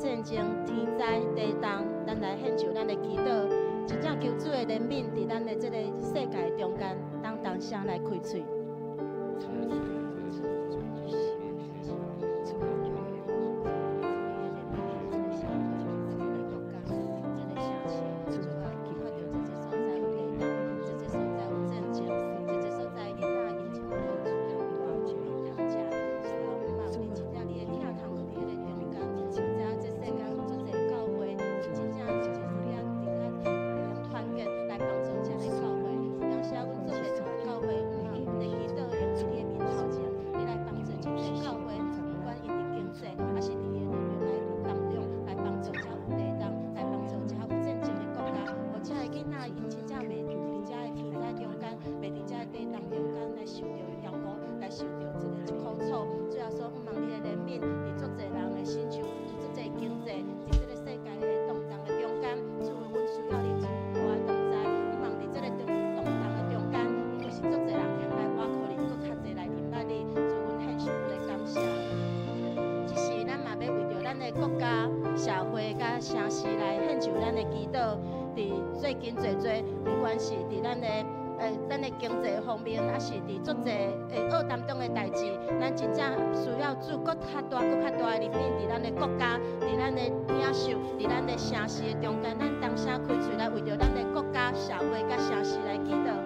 战争、天灾、地动，咱来献上咱的祈祷，真正求主的怜悯，伫咱的这个世界中间，当声来开嘴。社会甲城市来献上咱的祈祷，伫最近做不管是伫咱的经济方面，还是伫足侪恶当中的代志，咱真正需要主搁较大的怜悯，伫咱的国家，伫咱的领袖，伫咱的城市的中间，咱当声开嘴来为着咱的国家、社会甲城市来祈祷。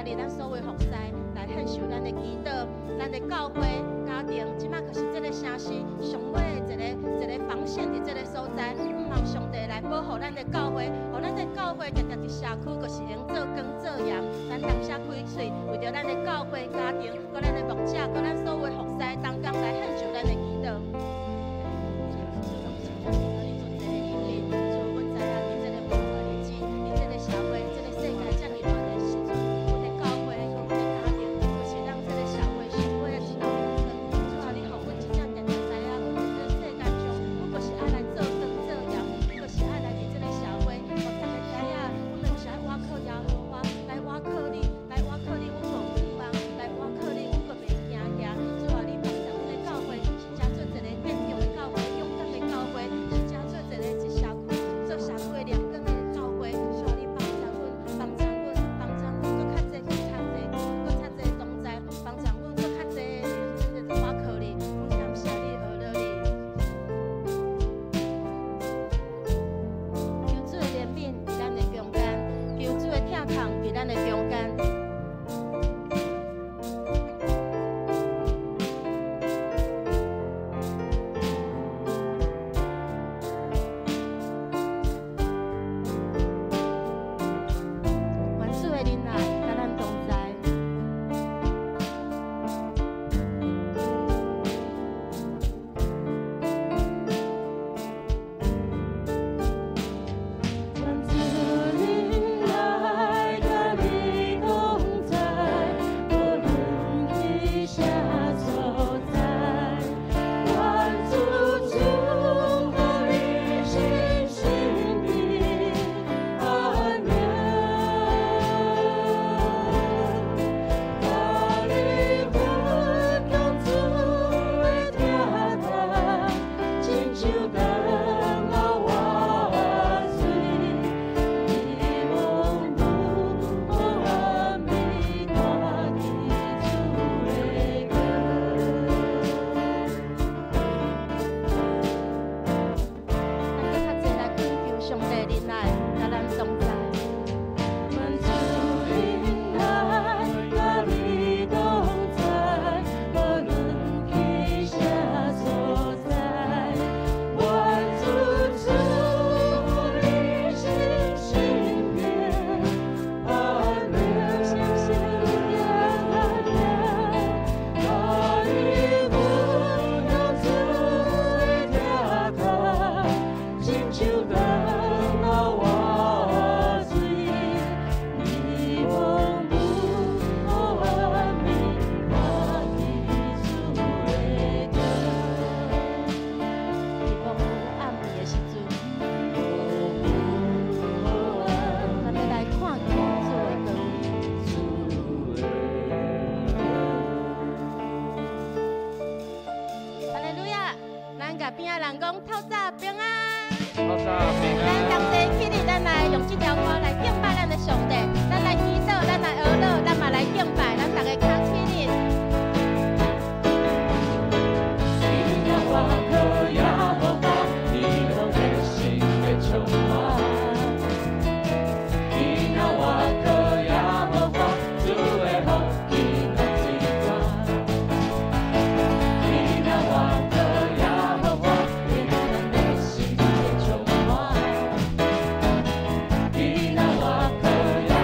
哩咱所有服侍来享受咱的祈祷，咱的教会家庭，即马就是这个城市上尾的一个防线伫这个所在，望上帝来保护咱的教会，互咱的教会常常伫社区就是用做光做盐，咱当下开喙，为着咱的教会家庭，搁咱的牧者，搁咱所有服侍当工来享受咱的祈祷。边仔人讲透早平安，透早平安。咱同齐起立，咱来用这条歌来敬拜咱的上帝，咱来祈祷，咱来学乐，咱嘛来敬拜，咱大家扛起立。你让我可也无法，你让人心被充满。你让我可也无法，主的福气来滋润。你让我可也无法，你让人心被充满。你让我可也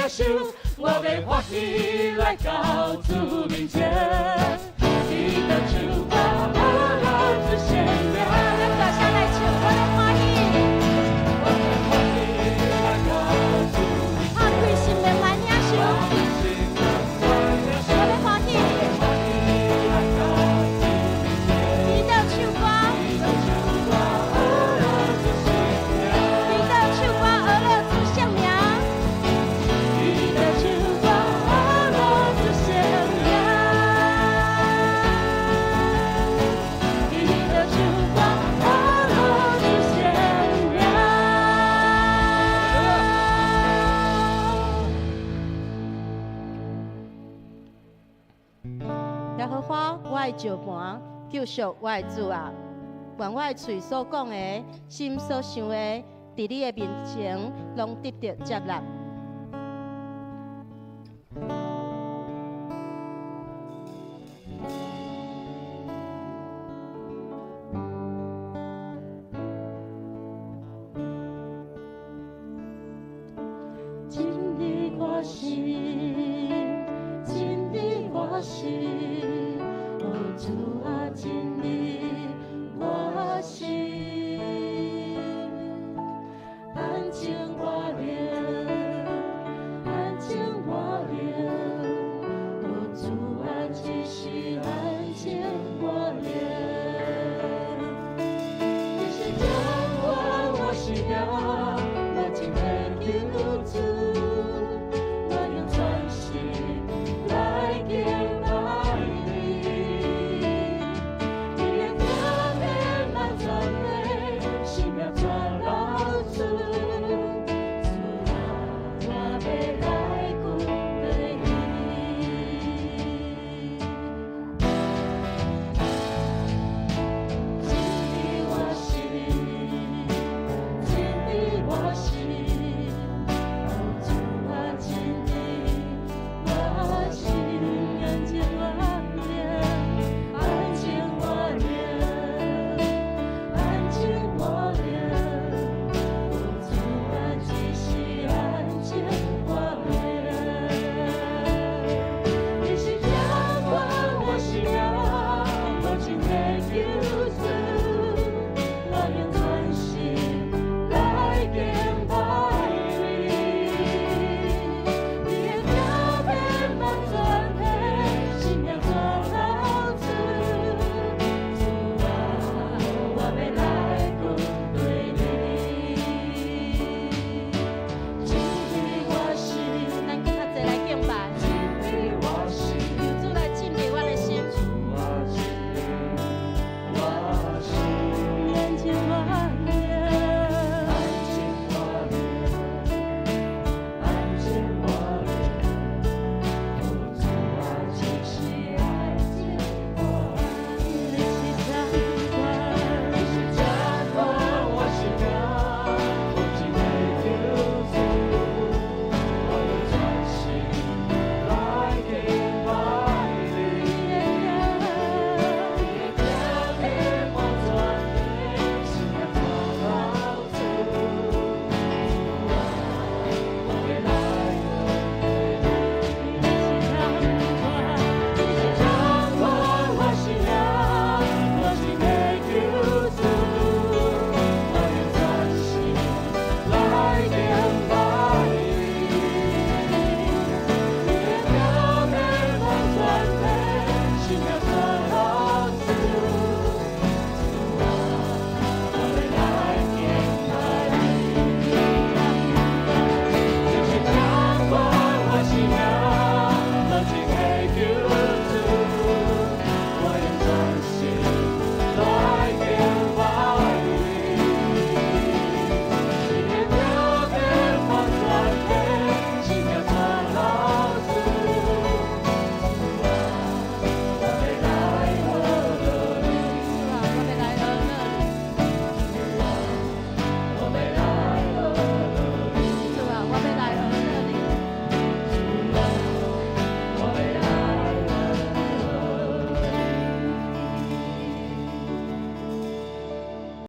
手，我要欢喜来到主面前。你的手把我老子显亮。咱大声来唱，我要欢喜。我要欢喜来到主面前。啊，开心的欢迎手，我要欢喜。你的手歌，你的手歌，俄勒主圣名。你的手把我老子显亮。你的手把我老子显亮。耶和华，我的石盘，救赎我的主啊！愿我的嘴所讲的，心所想的，伫你的面前，拢得到接纳。